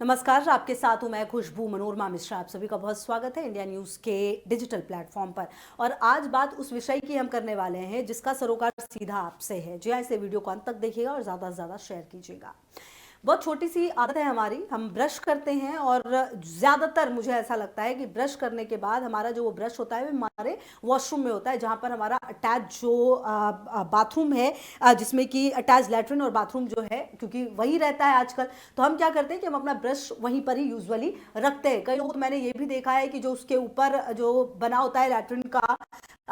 नमस्कार, आपके साथ हूं मैं खुशबू मनोरमा मिश्रा। आप सभी का बहुत स्वागत है इंडिया न्यूज़ के डिजिटल प्लेटफॉर्म पर। और आज बात उस विषय की हम करने वाले हैं जिसका सरोकार सीधा आपसे है। जी हाँ, इसे वीडियो को अंत तक देखिएगा और ज़्यादा से ज़्यादा शेयर कीजिएगा। बहुत छोटी सी आदत है हमारी, हम ब्रश करते हैं और ज़्यादातर मुझे ऐसा लगता है कि ब्रश करने के बाद हमारा जो वो ब्रश होता है वो हमारे वॉशरूम में होता है, जहाँ पर हमारा अटैच जो बाथरूम है, जिसमें कि अटैच लैट्रिन और बाथरूम जो है, क्योंकि वही रहता है आजकल, तो हम क्या करते हैं कि हम अपना ब्रश वहीं पर ही यूजुअली रखते हैं। कई लोग, मैंने ये भी देखा है कि जो उसके ऊपर जो बना होता है लैट्रिन का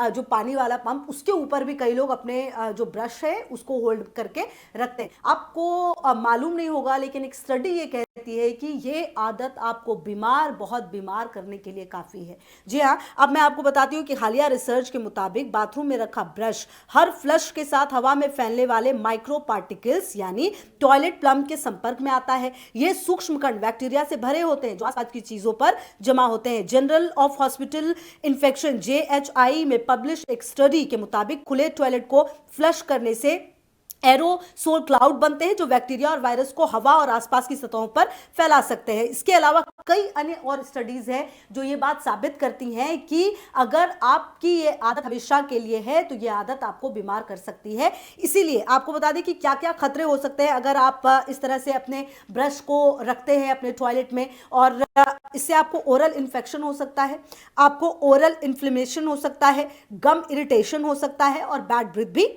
जो पानी वाला पंप, उसके ऊपर भी कई लोग अपने जो ब्रश है उसको होल्ड करके रखते हैं। आपको मालूम नहीं होगा, लेकिन एक स्टडी ये कहती है कि ये आदत आपको बहुत बीमार करने के लिए काफ़ी है। जी हाँ, अब मैं आपको बताती हूँ कि हालिया रिसर्च के मुताबिक बाथरूम में रखा ब्रश हर फ्लश के साथ हवा में फैलने वाले माइक्रो पार्टिकल्स यानी टॉयलेट प्लम के संपर्क में आता है। ये सूक्ष्म कण बैक्टीरिया से भरे होते हैं जो आसपास की चीज़ों पर जमा होते हैं। Journal of hospital infection JHI में पब्लिश एक स्टडी के मुताबिक खुले टॉयलेट को फ्लश करने से एरोसोल क्लाउड बनते हैं जो बैक्टीरिया और वायरस को हवा और आसपास की सतहों पर फैला सकते हैं। इसके अलावा कई अन्य और स्टडीज हैं जो ये बात साबित करती हैं कि अगर आपकी ये आदत हमेशा के लिए है तो ये आदत आपको बीमार कर सकती है। इसीलिए आपको बता दें कि क्या क्या खतरे हो सकते हैं अगर आप इस तरह से अपने ब्रश को रखते हैं अपने टॉयलेट में। और इससे आपको ओरल इन्फेक्शन हो सकता है, आपको ओरल इन्फ्लेमेशन हो सकता है, गम इरिटेशन हो सकता है और बैड ब्रीथ भी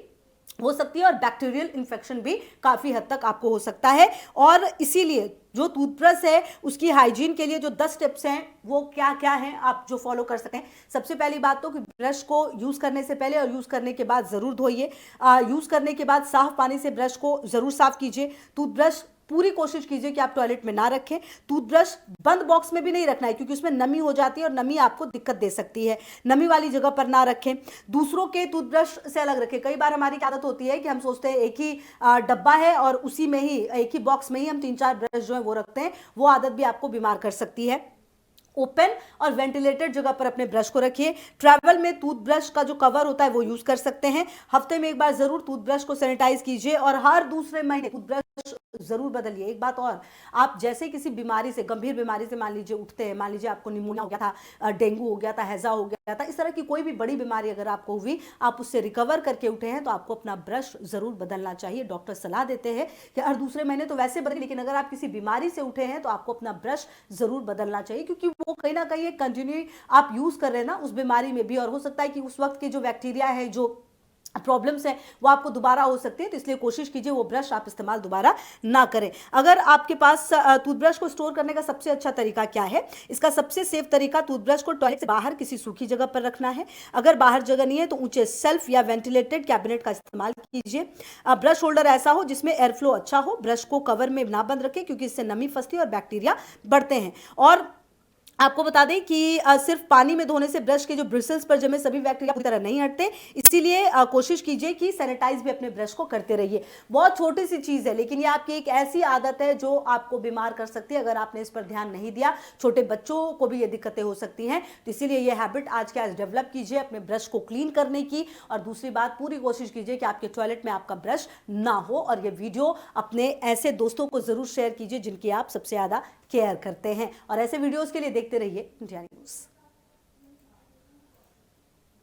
हो सकती है और बैक्टीरियल इन्फेक्शन भी काफ़ी हद तक आपको हो सकता है। और इसीलिए जो टूथब्रश है उसकी हाइजीन के लिए जो 10 टिप्स हैं वो क्या क्या हैं आप जो फॉलो कर सकते हैं। सबसे पहली बात तो कि ब्रश को यूज़ करने से पहले और यूज़ करने के बाद ज़रूर धोइए। यूज़ करने के बाद साफ पानी से ब्रश को ज़रूर साफ कीजिए। टूथब्रश पूरी कोशिश कीजिए कि आप टॉयलेट में ना रखें। टूथब्रश बंद बॉक्स में भी नहीं रखना है क्योंकि उसमें नमी हो जाती है और नमी आपको दिक्कत दे सकती है। नमी वाली जगह पर ना रखें। दूसरों के टूथब्रश से अलग रखें। कई बार हमारी आदत होती है कि हम सोचते हैं एक ही डब्बा है और उसी में ही एक ही बॉक्स में ही हम 3-4 ब्रश जो है वो रखते हैं। वो आदत भी आपको बीमार कर सकती है। ओपन और वेंटिलेटेड जगह पर अपने ब्रश को रखिए। ट्रैवल में टूथब्रश का जो कवर होता है वो यूज कर सकते हैं। हफ्ते में एक बार जरूर टूथब्रश को सैनिटाइज कीजिए और हर दूसरे महीने टूथब्रश जरूर बदलिए। एक बात और, आप जैसे किसी बीमारी से, गंभीर बीमारी से मान लीजिए उठते हैं, मान लीजिए आपको निमोनिया हो गया था, डेंगू हो गया था, हैजा हो गया था, इस तरह की कोई भी बड़ी बीमारी अगर आपको हुई, आप उससे रिकवर करके उठे हैं तो आपको अपना ब्रश जरूर बदलना चाहिए। डॉक्टर सलाह देते हैं कि हर दूसरे महीने तो वैसे बदले, लेकिन अगर आप किसी बीमारी से उठे हैं तो आपको अपना ब्रश जरूर बदलना चाहिए क्योंकि वो कहीं ना कहीं कंटिन्यू आप यूज कर रहे हैं ना उस बीमारी में भी, और हो सकता है कि उस वक्त के जो बैक्टीरिया है, जो प्रॉब्लम्स है, वो आपको दोबारा हो सकती है। तो इसलिए कोशिश कीजिए वो ब्रश आप इस्तेमाल दोबारा ना करें। अगर आपके पास टूथब्रश को स्टोर करने का सबसे अच्छा तरीका क्या है, इसका सबसे सेफ तरीका टूथब्रश को टॉयलेट से बाहर किसी सूखी जगह पर रखना है। अगर बाहर जगह नहीं है तो ऊंचे सेल्फ या वेंटिलेटेड कैबिनेट का इस्तेमाल कीजिए। ब्रश होल्डर ऐसा हो जिसमें एयर फ्लो अच्छा हो। ब्रश को कवर में ना बंद रखें क्योंकि इससे नमी फंसती है और बैक्टीरिया बढ़ते हैं। और आपको बता दें कि सिर्फ पानी में धोने से ब्रश के जो ब्रिसल्स पर जमे सभी बैक्टीरिया पूरी तरह नहीं हटते, इसीलिए कोशिश कीजिए कि सैनिटाइज भी अपने ब्रश को करते रहिए। बहुत छोटी सी चीज़ है लेकिन ये आपकी एक ऐसी आदत है जो आपको बीमार कर सकती है अगर आपने इस पर ध्यान नहीं दिया। छोटे बच्चों को भी ये दिक्कतें हो सकती हैं, तो इसीलिए ये हैबिट आज के आज डेवलप कीजिए अपने ब्रश को क्लीन करने की। और दूसरी बात, पूरी कोशिश कीजिए कि आपके टॉयलेट में आपका ब्रश ना हो। और ये वीडियो अपने ऐसे दोस्तों को जरूर शेयर कीजिए जिनकी आप सबसे ज़्यादा केयर करते हैं। और ऐसे वीडियोस के लिए देखते रहिए इंडिया न्यूज़।